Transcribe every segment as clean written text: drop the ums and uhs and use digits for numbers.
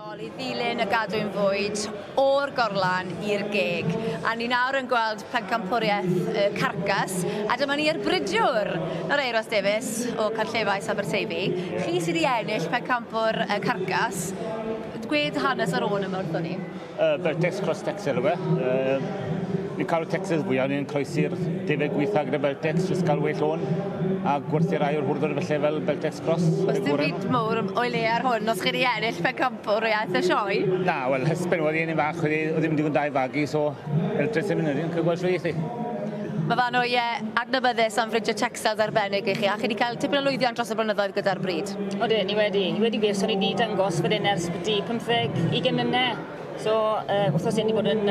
I ddilyn y gadwyn fwyd o'r gorlan i'r geg. A ni nawr yn gweld pencampwriaeth Carcass, a dyma ni bridiwr yr Euros Davies o Cystadleuaeth Aberteifi. Chi sydd wedi ennill pencampwr Carcass. Gwed hanes ar ôl yma wrthon ni. Beltex cross Cystadleuaeth. Ni'n cael Texas fwyaf, ni'n croesi'r defyd gweitha gyda Beltex, jyst cael well o'n, a gwerthu'r rai o'r hwrdwr felly fel Beltex cross. Oes dim byd mowr o'i le ar hwn os chi wedi ennill pencampwriaeth y sioe? Na, wel, hysben oedd un fach, oedd ddim digon da i fagu, so eltres yn mynd yn cael gweld rhywbeth i. Mae fan o adnabyddus am fridio Texas arbennig i chi, a chi wedi cael tipyn o lwyddiant dros y blynyddoedd gyda'r bryd? Odi, ni wedi gwrs, o'n i wedi dangos fod e'n ers 15-20 mlynedd. So, wrthos i ni bod yn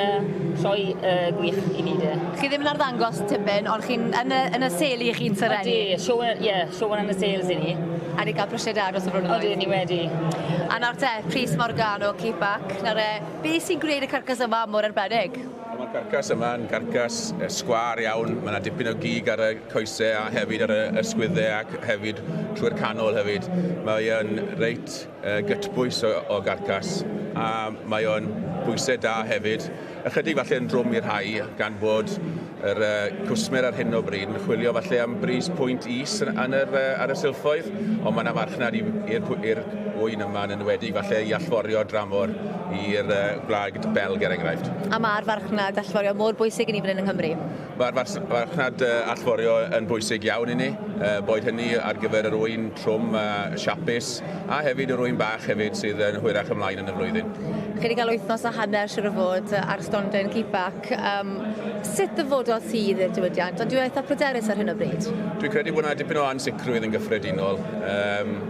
sioe gwych i ni de. Chi ddim yn arddangos tipyn, ond chi'n yn y seli chi'n syrenu? Odi, sioe yn y sales i ni. A ni cael prosiau da dros y blynyddoedd? Odi, ni wedi. A nawr te, Pris Morgano, keep-back. Nawr beth sy'n gwneud y Carcass yma mor arbennig? Mae'r Carcass yma yn Carcass sgwar iawn. Mae yna dipyn o gig ar y coesau a hefyd ar y sgwyddau ac hefyd trwy'r canol hefyd. Mae yn reit gytbwys o Carcass a mae o'n bwysau da hefyd. Ychydig falle yn drwm i'r rhai gan bod yr cwsmer ar hyn o bryd yn chwilio falle am bris pwynt is ar y silffoedd, ond mae yna farchnad i'r wyn yma yn enwedig falle i allforio dramor i'r gwlad Belg er enghraifft. A mae'r farchnad allforio mor bwysig i ni fan hyn yng Nghymru? Mae'r farchnad allforio yn bwysig iawn i ni, boed hynny ar gyfer yr wyn trwm siapus a hefyd yr wyn bach hefyd sydd yn hwyrach ymlaen yn y flwyddyn. Chi wedi cael wythnos a hanner siwr o fod ar stondin keep-back. Sut ddyfodol sydd i'r diwydiant, ond dwi'n eitha pryderus ar hyn o bryd? Dwi'n credu bod yna dipyn o ansicrwydd yn gyffredinol.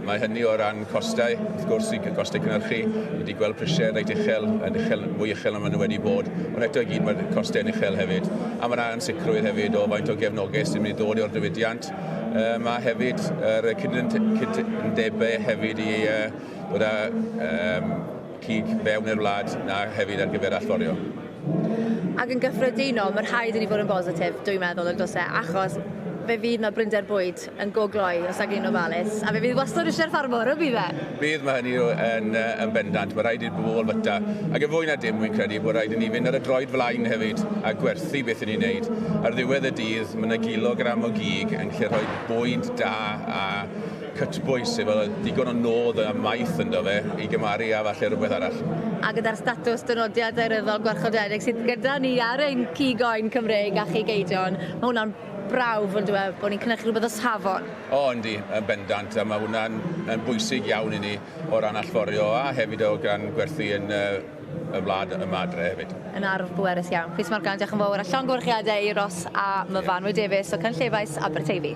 Mae hynny o ran costau, wrth gwrs i costau cynhyrchu. Ni wedi gweld prisiau reit mwy uchel yma nhw wedi bod, ond eto i gyd mae'r costau yn uchel hefyd. A mae yna ansicrwydd hefyd o faint o gefnogaeth sy'n mynd i ddod o'r diwydiant. Mae hefyd yr cydundebau hefyd i ddod â cig fewn i'r wlad na hefyd ar gyfer allforio. Ac yn gyffredinol, mae'r rhaid i ni fod yn bositif, dwi'n meddwl, yn dosau, achos fe fydd mae brinder bwyd yn gogloi os ag un ofalus, a fe fydd wastad eisiau'r ffarmwr, o bydd e? Bydd mae hynny yn bendant, mae rhaid i'r bobl fyta. Ac yn fwy na dim, wy'n credu bod rhaid i ni fynd ar y droed flaen hefyd a gwerthu beth i ni'n neud. Ar ddiwedd y dydd, mae yna kilogram o gig yn lle rhoi bwyd da a cytbwys efo digon o nodd a maith ynddo fe i gymaru a falle rhywbeth arall. A gyda'r statws dynodiad eiryddol gwarchodedig sydd gyda ni ar ein cig oen Cymreig a chi geidion, mae hwnna'n brawf yn dweud bod ni'n cynnig rhywbeth o safon. O, yndi, yn bendant, a mae hwnna'n bwysig iawn i ni o ran allforio a hefyd o gan gwerthu yn y wlad y madre hefyd. Yn arf bwerus iawn. Pris Morgan, diolch yn fawr a llonggwrchiadau Euros a Myfanwy Davies o Cystadleuaeth Aberteifi.